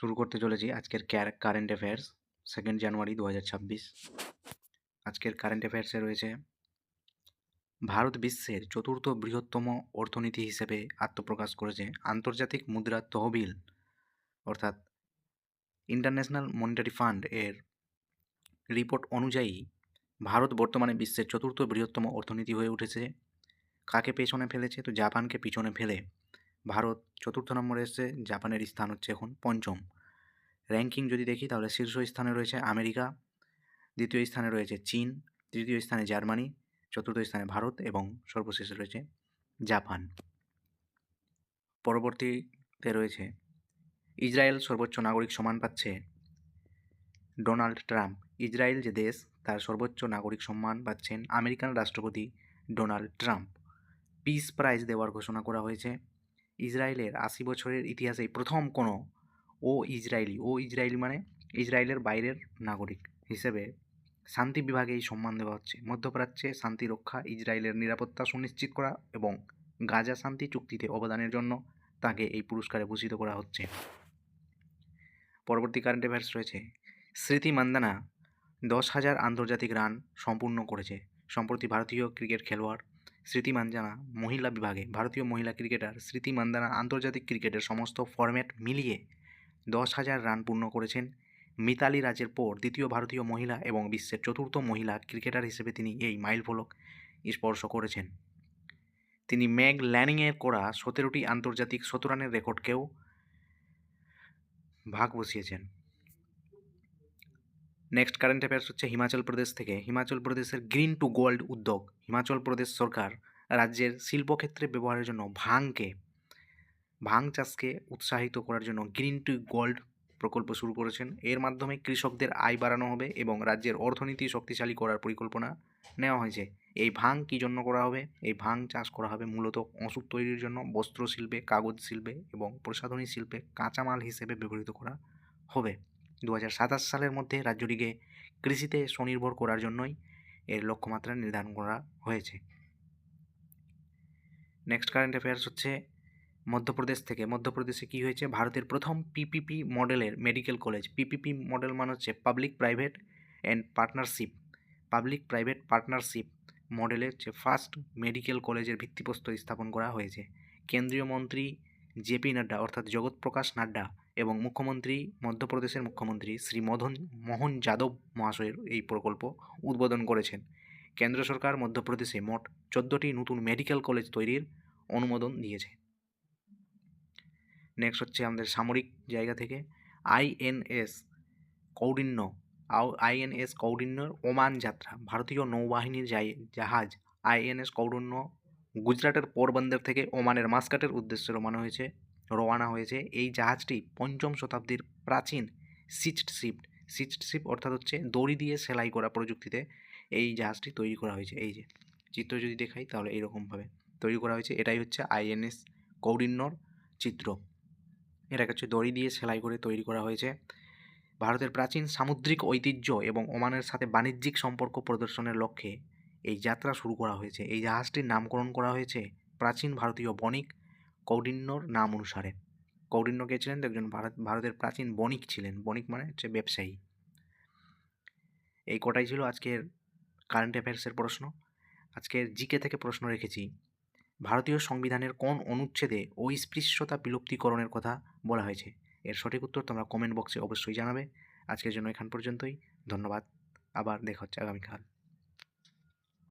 শুরু করতে চলেছি আজকের কারেন্ট অ্যাফেয়ার্স 2 জানুয়ারি 2026। আজকের কারেন্ট অ্যাফেয়ার্সে রয়েছে ভারত বিশ্বের চতুর্থ বৃহত্তম অর্থনীতি হিসেবে আত্মপ্রকাশ করেছে। আন্তর্জাতিক মুদ্রা তহবিল অর্থাৎ ইন্টারন্যাশনাল মনিটারি ফান্ড এর রিপোর্ট অনুযায়ী ভারত বর্তমানে বিশ্বের চতুর্থ বৃহত্তম অর্থনীতি হয়ে উঠেছে। কাকে পেছনে ফেলেছে? তো জাপানকে পিছনে ফেলে ভারত চতুর্থ নম্বরে এসেছে। জাপানের স্থান হচ্ছে এখন পঞ্চম। র্যাঙ্কিং যদি দেখি তাহলে শীর্ষ স্থানে রয়েছে আমেরিকা, দ্বিতীয় স্থানে রয়েছে চীন, তৃতীয় স্থানে জার্মানি, চতুর্থ স্থানে ভারত এবং সর্বশেষে রয়েছে জাপান। পরবর্তীতে রয়েছে ইসরায়েল সর্বোচ্চ নাগরিক সম্মান পাচ্ছে ডোনাল্ড ট্রাম্প। ইসরায়েল যে দেশ তার সর্বোচ্চ নাগরিক সম্মান পাচ্ছেন আমেরিকান রাষ্ট্রপতি ডোনাল্ড ট্রাম্প। পিস প্রাইজ দেওয়ার ঘোষণা করা হয়েছে। ইসরায়েলের 80 বছরের ইতিহাসে প্রথম কোনো ইসরায়েলি মানে ইসরায়েলের বাইরের নাগরিক হিসেবে শান্তি বিভাগে এই সম্মান দেওয়া হচ্ছে। মধ্যপ্রাচ্যে শান্তি রক্ষা, ইসরায়েলের নিরাপত্তা সুনিশ্চিত করা এবং গাজা শান্তি চুক্তিতে অবদানের জন্য তাকে এই পুরস্কারে ভূষিত করা হচ্ছে। পরবর্তী কারেন্ট অ্যাফেয়ার্স রয়েছে স্মৃতি মান্দানা 10,000 আন্তর্জাতিক রান সম্পূর্ণ করেছে। সম্প্রতি ভারতীয় ক্রিকেট খেলোয়াড় স্মৃতি মান্দানা মহিলা বিভাগে ভারতীয় মহিলা ক্রিকেটার স্মৃতি মান্দানা আন্তর্জাতিক ক্রিকেটের সমস্ত ফরম্যাট মিলিয়ে 10,000 রান পূর্ণ করেছেন। মিতালি রাজের পর দ্বিতীয় ভারতীয় মহিলা এবং বিশ্বের চতুর্থ মহিলা ক্রিকেটার হিসেবে তিনি এই মাইলফলক স্পর্শ করেছেন। তিনি ম্যাগ ল্যানিংয়ের করা 17টি আন্তর্জাতিক শতরানের রেকর্ডকেও ভাগ বসিয়েছেন। নেক্সট কারেন্ট অ্যাফেয়ার্স হচ্ছে হিমাচল প্রদেশ থেকে। হিমাচল প্রদেশের গ্রিন টু গোল্ড উদ্যোগ। হিমাচল প্রদেশ সরকার রাজ্যের শিল্পক্ষেত্রে ব্যবহারের জন্য ভাং চাষকে উৎসাহিত করার জন্য গ্রিন টু গোল্ড প্রকল্প শুরু করেছেন। এর মাধ্যমে কৃষকদের আয় বাড়ানো হবে এবং রাজ্যের অর্থনীতি শক্তিশালী করার পরিকল্পনা নেওয়া হয়েছে। এই ভাং কী জন্য করা হবে? এই ভাং চাষ করা হবে মূলত ওষুধ তৈরির জন্য, বস্ত্র শিল্পে, কাগজ শিল্পে এবং প্রসাধনী শিল্পে কাঁচামাল হিসেবে ব্যবহৃত করা হবে। 2027 সালের মধ্যে রাজ্যটিকে কৃষিতে স্বনির্ভর করার জন্যই এর লক্ষ্যমাত্রা নির্ধারণ করা হয়েছে। নেক্সট কারেন্ট অ্যাফেয়ার্স হচ্ছে মধ্যপ্রদেশ থেকে। মধ্যপ্রদেশে কি হয়েছে? ভারতের প্রথম পিপিপি মডেলের মেডিকেল কলেজ। পিপিপি মডেল মানে হচ্ছে পাবলিক প্রাইভেট পার্টনারশিপ মডেলের যে ফার্স্ট মেডিকেল কলেজের ভিত্তিপ্রস্তর স্থাপন করা হয়েছে। কেন্দ্রীয় মন্ত্রী জেপি নাড্ডা অর্থাৎ জগৎ প্রকাশ নাড্ডা এবং মধ্যপ্রদেশের মুখ্যমন্ত্রী শ্রী মোহন যাদব মহাশয়ের এই প্রকল্প উদ্বোধন করেছেন। কেন্দ্র সরকার মধ্যপ্রদেশে মোট 14টি নতুন মেডিকেল কলেজ তৈরির অনুমোদন দিয়েছে। নেক্সট হচ্ছে আমাদের সামরিক জায়গা থেকে আইএনএস কৌডিন্যর ওমান যাত্রা। ভারতীয় নৌবাহিনীর জাহাজ আইএনএস কৌডিন্য গুজরাটের পোরবন্দর থেকে ওমানের মাস্কাটের উদ্দেশ্যে রওনা হয়েছে। এই জাহাজটি 5ম শতাব্দীর প্রাচীন সিচড শিপ অর্থাৎ হচ্ছে দড়ি দিয়ে সেলাই করা প্রযুক্তিতে এই জাহাজটি তৈরি করা হয়েছে। এই যে চিত্র যদি দেখাই তাহলে এইরকমভাবে তৈরি করা হয়েছে। এটাই হচ্ছে আইএনএস কৌডিন্যর চিত্র। এটাকে হচ্ছে দড়ি দিয়ে সেলাই করে তৈরি করা হয়েছে। ভারতের প্রাচীন সামুদ্রিক ঐতিহ্য এবং ওমানের সাথে বাণিজ্যিক সম্পর্ক প্রদর্শনের লক্ষ্যে এই যাত্রা শুরু করা হয়েছে। এই জাহাজটির নামকরণ করা হয়েছে প্রাচীন ভারতীয় বণিক কৌডিন্যর নাম অনুসারে। কৌডিন্য কে ছিলেন? একজন ভারতের প্রাচীন বণিক ছিলেন। বণিক মানে হচ্ছে ব্যবসায়ী। এই কটাই ছিল আজকের কারেন্ট অ্যাফেয়ার্সের প্রশ্ন। আজকের জিকে থেকে প্রশ্ন রেখেছি, ভারতীয় সংবিধানের কোন অনুচ্ছেদে অস্পৃশ্যতা বিলুপ্তিকরণের কথা বলা হয়েছে? এর সঠিক উত্তর তোমরা কমেন্ট বক্সে অবশ্যই জানাবে। আজকের জন্য এখান পর্যন্তই। ধন্যবাদ। আবার দেখা হচ্ছে আগামীকাল।